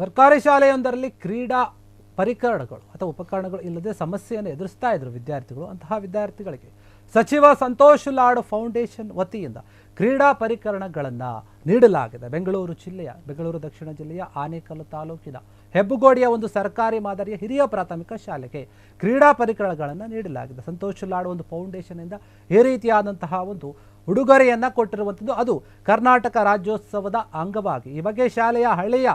ಸರ್ಕಾರಿ ಶಾಲೆಯೊಂದರಲ್ಲಿ ಕ್ರೀಡಾ ಪರಿಕರಣಗಳು ಅಥವಾ ಉಪಕರಣಗಳು ಇಲ್ಲದೆ ಸಮಸ್ಯೆಯನ್ನು ಎದುರಿಸ್ತಾ ಇದ್ರು ವಿದ್ಯಾರ್ಥಿಗಳು. ಅಂತಹ ವಿದ್ಯಾರ್ಥಿಗಳಿಗೆ ಸಚಿವ ಸಂತೋಷ್ ಲಾಡ್ ಫೌಂಡೇಶನ್ ವತಿಯಿಂದ ಕ್ರೀಡಾ ಪರಿಕರಣಗಳನ್ನು ನೀಡಲಾಗಿದೆ. ಬೆಂಗಳೂರು ದಕ್ಷಿಣ ಜಿಲ್ಲೆಯ ಆನೇಕಲ್ ತಾಲೂಕಿನ ಹೆಬ್ಬಗೋಡಿಯ ಒಂದು ಸರ್ಕಾರಿ ಮಾದರಿಯ ಹಿರಿಯ ಪ್ರಾಥಮಿಕ ಶಾಲೆಗೆ ಕ್ರೀಡಾ ಪರಿಕರಗಳನ್ನು ನೀಡಲಾಗಿದೆ. ಸಂತೋಷ್ ಲಾಡ್ ಒಂದು ಫೌಂಡೇಶನ್ ಇಂದ ಈ ರೀತಿಯಾದಂತಹ ಒಂದು ಉಡುಗೊರೆಯನ್ನು ಕೊಟ್ಟಿರುವಂಥದ್ದು. ಅದು ಕರ್ನಾಟಕ ರಾಜ್ಯೋತ್ಸವದ ಅಂಗವಾಗಿ ಈ ಬಗ್ಗೆ ಶಾಲೆಯ ಹಳೆಯ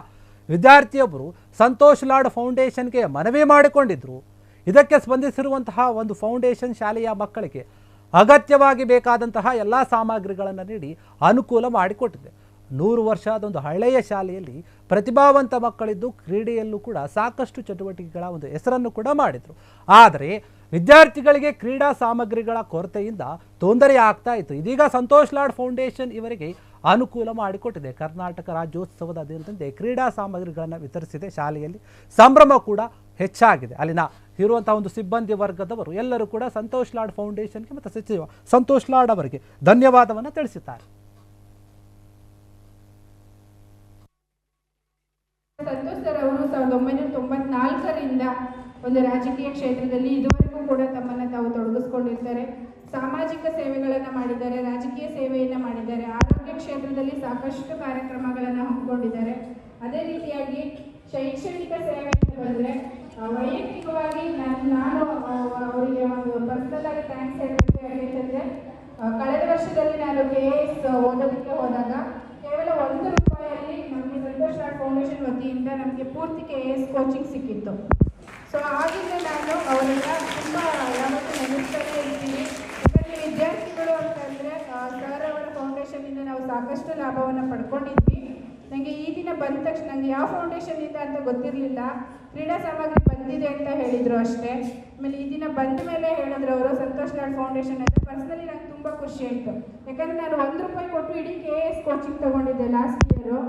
ವಿದ್ಯಾರ್ಥಿಯೊಬ್ಬರು ಸಂತೋಷ್ ಲಾಡ್ ಫೌಂಡೇಶನ್ಗೆ ಮನವಿ ಮಾಡಿಕೊಂಡಿದ್ರು. ಇದಕ್ಕೆ ಸ್ಪಂದಿಸಿರುವಂತಹ ಒಂದು ಫೌಂಡೇಶನ್ ಶಾಲೆಯ ಮಕ್ಕಳಿಗೆ ಅಗತ್ಯವಾಗಿ ಬೇಕಾದಂತಹ ಎಲ್ಲ ಸಾಮಗ್ರಿಗಳನ್ನು ನೀಡಿ ಅನುಕೂಲ ಮಾಡಿಕೊಟ್ಟಿದೆ. 100 ವರ್ಷದ ಹಳೆಯ ಶಾಲೆಯಲ್ಲಿ ಪ್ರತಿಭಾವಂತ ಮಕ್ಕಳಿದ್ದು ಕ್ರೀಡೆಯಲ್ಲೂ ಕೂಡ ಸಾಕಷ್ಟು ಚಟುವಟಿಕೆಗಳ ಒಂದು ಹೆಸರನ್ನು ಕೂಡ ಮಾಡಿದರು. ಆದರೆ ವಿದ್ಯಾರ್ಥಿಗಳಿಗೆ ಕ್ರೀಡಾ ಸಾಮಗ್ರಿಗಳ ಕೊರತೆಯಿಂದ ತೊಂದರೆ ಆಗ್ತಾ ಇತ್ತು. ಇದೀಗ ಸಂತೋಷ್ ಲಾಡ್ ಫೌಂಡೇಶನ್ ಇವರಿಗೆ ಅನುಕೂಲ ಮಾಡಿಕೊಟ್ಟಿದೆ. ಕರ್ನಾಟಕ ರಾಜ್ಯೋತ್ಸವದ ದಿನದಂತೆ ಕ್ರೀಡಾ ಸಾಮಗ್ರಿಗಳನ್ನು ವಿತರಿಸಿದೆ. ಶಾಲೆಯಲ್ಲಿ ಸಂಭ್ರಮ ಕೂಡ ಹೆಚ್ಚಾಗಿದೆ. ಅಲ್ಲಿನ ಇರುವಂತಹ ಒಂದು ಸಿಬ್ಬಂದಿ ವರ್ಗದವರು ಎಲ್ಲರೂ ಕೂಡ ಸಂತೋಷ್ ಲಾಡ್ ಫೌಂಡೇಶನ್ಗೆ ಮತ್ತು ಸಚಿವ ಸಂತೋಷ್ ಲಾಡ್ ಅವರಿಗೆ ಧನ್ಯವಾದವನ್ನು ತಿಳಿಸಿದ್ದಾರೆ. ಸಂತೋಷ್ ಸರ್ ಅವರು 1994ರಿಂದ ಒಂದು ರಾಜಕೀಯ ಕ್ಷೇತ್ರದಲ್ಲಿ ಇದುವರೆಗೂ ಕೂಡ ತಮ್ಮನ್ನು ತಾವು ತೊಡಗಿಸ್ಕೊಂಡಿರ್ತಾರೆ. ಸಾಮಾಜಿಕ ಸೇವೆಗಳನ್ನು ಮಾಡಿದ್ದಾರೆ, ರಾಜಕೀಯ ಸೇವೆಯನ್ನು ಮಾಡಿದ್ದಾರೆ, ಆರೋಗ್ಯ ಕ್ಷೇತ್ರದಲ್ಲಿ ಸಾಕಷ್ಟು ಕಾರ್ಯಕ್ರಮಗಳನ್ನು ಹಮ್ಮಿಕೊಂಡಿದ್ದಾರೆ. ಅದೇ ರೀತಿಯಾಗಿ ಶೈಕ್ಷಣಿಕ ಸೇವೆ ಬಂದರೆ ವೈಯಕ್ತಿಕವಾಗಿ ನಾನು ಅವರಿಗೆ ಒಂದು ಪರ್ಸನಲ್ ಆಗಿ ಥ್ಯಾಂಕ್ಸ್ ಹೇಳಬೇಕು. ಯಾಕೆಂತಂದರೆ ಕಳೆದ ವರ್ಷದಲ್ಲಿ ನಾನು KAS ಓದೋದಕ್ಕೆ ಹೋದಾಗ ಕೇವಲ ₹1 ನಮಗೆ ಸಂತೋಷ್ ಲಾಡ್ ಫೌಂಡೇಶನ್ ವತಿಯಿಂದ ನಮಗೆ ಪೂರ್ತಿ KAS ಕೋಚಿಂಗ್ ಸಿಕ್ಕಿತ್ತು. ಸೊ ಆಗಿಂದ ನಾನು ಅವರೆಲ್ಲ ತುಂಬ ಯಾವತ್ತೂ ನೆನೆಸ್ತಾನೆ ಇರ್ತೀನಿ. ಯಾಕಂದರೆ ವಿದ್ಯಾರ್ಥಿಗಳು ಅಂತಂದರೆ ಸರ್ ಅವರ ಫೌಂಡೇಶನ್ನಿಂದ ನಾವು ಸಾಕಷ್ಟು ಲಾಭವನ್ನು ಪಡ್ಕೊಂಡಿದ್ವಿ. ನನಗೆ ಈ ದಿನ ಬಂದ ತಕ್ಷಣ ನನಗೆ ಯಾವ ಫೌಂಡೇಶನ್ನಿಂದ ಅಂತ ಗೊತ್ತಿರಲಿಲ್ಲ. ಕ್ರೀಡಾ ಸಾಮಗ್ರಿ ಬಂದಿದೆ ಅಂತ ಹೇಳಿದರು ಅಷ್ಟೇ. ಆಮೇಲೆ ಈ ದಿನ ಬಂದ ಮೇಲೆ ಹೇಳಿದ್ರು ಅವರು ಸಂತೋಷ್ ಲಾಡ್ ಫೌಂಡೇಶನ್ ಅಂತ. ಪರ್ಸ್ನಲಿ ನಂಗೆ ತುಂಬ ಖುಷಿ ಆಯಿತು. ಯಾಕಂದರೆ ನಾನು ₹1 ಕೊಟ್ಟು ಇಡೀ KAS ಕೋಚಿಂಗ್ ತೊಗೊಂಡಿದ್ದೆ last year.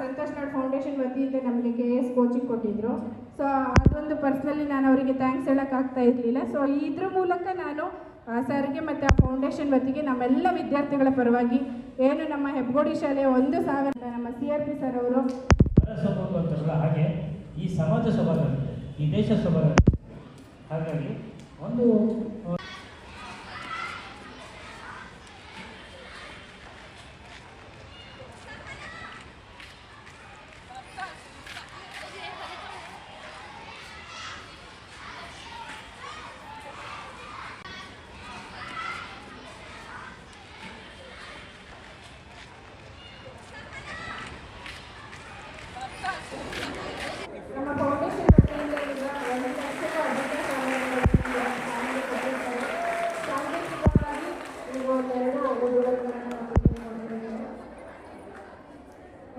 Santosh Lad foundation ವತಿಯಿಂದ ನಮಗೆ KAS ಕೋಚಿಂಗ್ ಕೊಟ್ಟಿದ್ದರು. ಸೊ ಅದೊಂದು ಪರ್ಸ್ನಲಿ ನಾನು ಅವರಿಗೆ ಥ್ಯಾಂಕ್ಸ್ ಹೇಳೋಕ್ಕಾಗ್ತಾ ಇರಲಿಲ್ಲ. ಸೊ ಇದ್ರ ಮೂಲಕ ನಾನು ಸರ್ಗೆ ಮತ್ತು ಆ ಫೌಂಡೇಶನ್ ವತಿಗೆ ನಮ್ಮೆಲ್ಲ ವಿದ್ಯಾರ್ಥಿಗಳ ಪರವಾಗಿ ಏನು ನಮ್ಮ ಹೆಬ್ಬಗೋಡಿ ಶಾಲೆಯ 1,000 ನಮ್ಮ CRP ಸರ್ ಅವರು ಹಾಗೆ ಈ ಸಮಾಜ ಸಭಾಗ ಈ ದೇಶ ಸಭಾಗ ಹಾಗಾಗಿ ಒಂದು ನಮ್ಮ ಫೌಂಡೇಶನ್ ವತಿಯಿಂದ ಈಗ ಒಂದು ಸಂಸ್ಥೆಗೆ ಸಾಂಕೇತಿಕವಾಗಿ ಈಗ ಒಂದೆರಡು ಉಡುಗೊರೆಗಳನ್ನು ಕೊಟ್ಟಿದ್ದಾರೆ.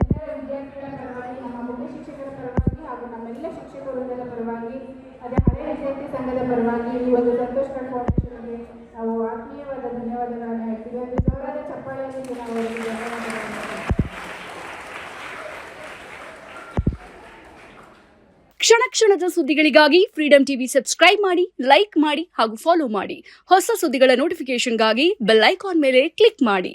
ಎಲ್ಲ ವಿದ್ಯಾರ್ಥಿಗಳ ಪರವಾಗಿ, ನಮ್ಮ ಮುಖ್ಯ ಶಿಕ್ಷಕರ ಪರವಾಗಿ ಹಾಗೂ ನಮ್ಮೆಲ್ಲ ಶಿಕ್ಷಕ ವೃಂದದ ಪರವಾಗಿ, ಅದೇ ಹಳೆಯ ವಿದ್ಯಾರ್ಥಿ ಸಂಘದ ಪರವಾಗಿ ಈ ಒಂದು ಸಂತೋಷ್ ಲಾಡ್ ಫೌಂಡೇಶನ್ಗೆ ನಾವು ಆತ್ಮೀಯವಾದ ಧನ್ಯವಾದಗಳನ್ನು ಹೇಳ್ತೀವಿ. ಒಂದು ಜೋರಾದ ಚಪ್ಪಾಳೆಯಲ್ಲಿ ನಾವು ಅವರಿಗೆ ಧನ್ಯವಾದಗಳನ್ನು. ಕ್ಷಣ ಕ್ಷಣದ ಸುದ್ದಿಗಳಿಗಾಗಿ ಫ್ರೀಡಂ ಟಿವಿ ಸಬ್ಸ್ಕ್ರೈಬ್ ಮಾಡಿ, ಲೈಕ್ ಮಾಡಿ ಹಾಗೂ ಫಾಲೋ ಮಾಡಿ. ಹೊಸ ಸುದ್ದಿಗಳ ನೋಟಿಫಿಕೇಶನ್ಗಾಗಿ ಬೆಲ್ ಐಕಾನ್ ಮೇಲೆ ಕ್ಲಿಕ್ ಮಾಡಿ.